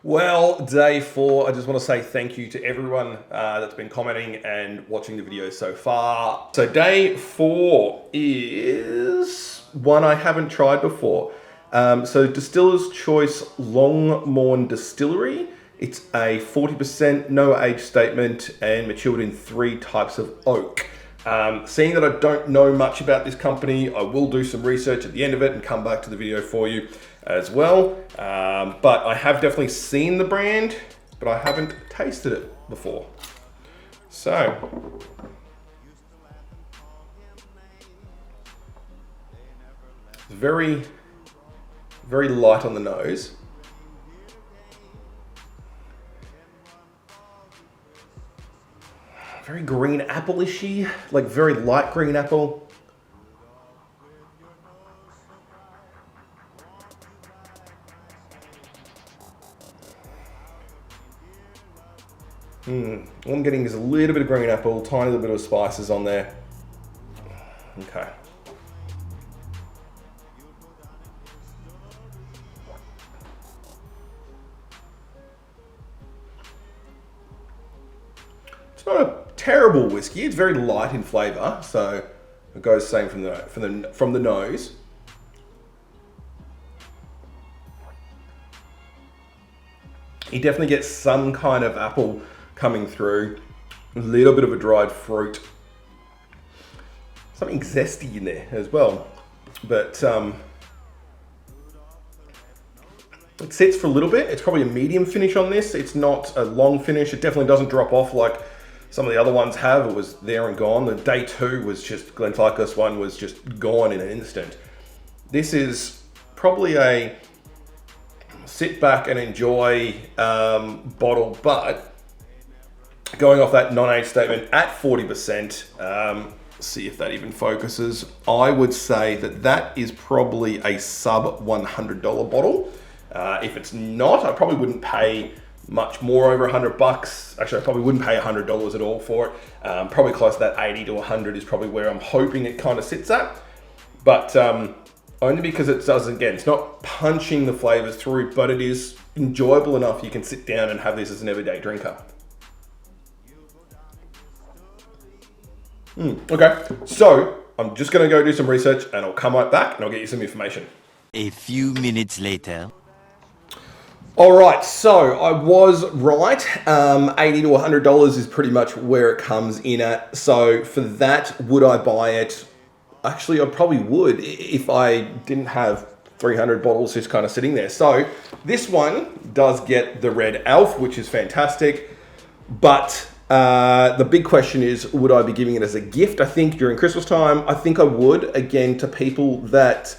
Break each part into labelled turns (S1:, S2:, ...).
S1: Well, day 4, I just want to say thank you to everyone that's been commenting and watching the video so far. So day 4 is one I haven't tried before. So Distillers Choice Longmorn Distillery. It's a 40%, no age statement, and matured in 3 types of oak. Seeing that I don't know much about this company, I will do some research at the end of it and come back to the video for you as well. But I have definitely seen the brand, but I haven't tasted it before. So, very, very light on the nose. Very green apple-ishy, like very light green apple. All I'm getting is a little bit of green apple, tiny little bit of spices on there. Okay. It's not a terrible whiskey. It's very light in flavour, so it goes same from the nose. You definitely get some kind of apple coming through, a little bit of a dried fruit, something zesty in there as well. But it sits for a little bit. It's probably a medium finish on this. It's not a long finish. It definitely doesn't drop off like some of the other ones have. It was there and gone. The day 2 was just, Glenfarclas one was just gone in an instant. This is probably a sit back and enjoy bottle, but going off that non-age statement at 40%, see if that even focuses, I would say that that is probably a sub $100 bottle. If it's not, I probably wouldn't pay much more over $100. Actually, I probably wouldn't pay $100 at all for it. Probably close to that 80 to 100 is probably where I'm hoping it kind of sits at. But only because it does, again, it's not punching the flavors through, but it is enjoyable enough you can sit down and have this as an everyday drinker. Okay, so I'm just gonna go do some research and I'll come right back and I'll get you some information.
S2: A few minutes later.
S1: All right, so I was right. $80 to $100 is pretty much where it comes in at. So for that, would I buy it? Actually, I probably would if I didn't have 300 bottles just kind of sitting there. So this one does get the red elf, which is fantastic. But the big question is, would I be giving it as a gift? I think during Christmas time, I think I would. Again, to people that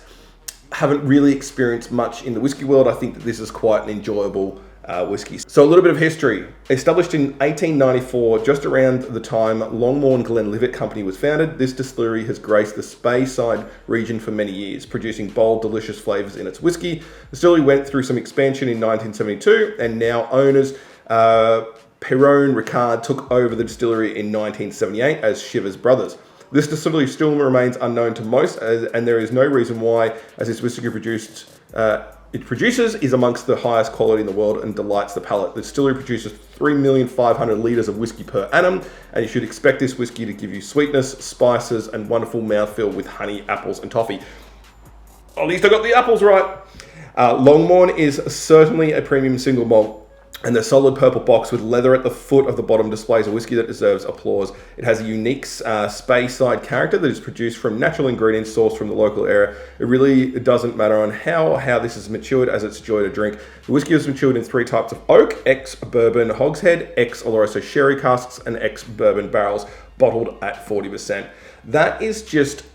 S1: haven't really experienced much in the whiskey world, I think that this is quite an enjoyable whiskey. So a little bit of history. Established in 1894, just around the time Longmorn Glenlivet Company was founded, this distillery has graced the Speyside region for many years, producing bold, delicious flavors in its whiskey. The distillery went through some expansion in 1972, and now owners Perron Ricard took over the distillery in 1978 as Shivers Brothers. This distillery still remains unknown to most, and there is no reason why, as this whiskey it produces is amongst the highest quality in the world and delights the palate. The distillery produces 3,500,000 litres of whiskey per annum, and you should expect this whiskey to give you sweetness, spices, and wonderful mouthfeel with honey, apples, and toffee. At least I got the apples right. Longmorn is certainly a premium single malt, and the solid purple box with leather at the foot of the bottom displays a whiskey that deserves applause. It has a unique Speyside character that is produced from natural ingredients sourced from the local area. It really doesn't matter on how this is matured, as it's joy to drink. The whiskey is matured in 3 types of oak: ex-bourbon hogshead, ex-oloroso sherry casks, and ex-bourbon barrels, bottled at 40%. That is just,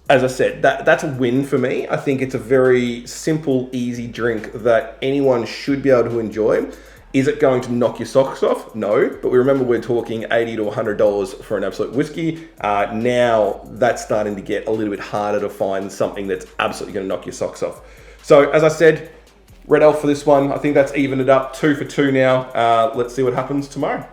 S1: as I said, that's a win for me. I think it's a very simple, easy drink that anyone should be able to enjoy. Is it going to knock your socks off? No, but we remember we're talking $80 to $100 for an absolute whiskey. Now that's starting to get a little bit harder to find something that's absolutely going to knock your socks off. So as I said, red elf for this one. I think that's evened it up 2 for 2 now. Let's see what happens tomorrow.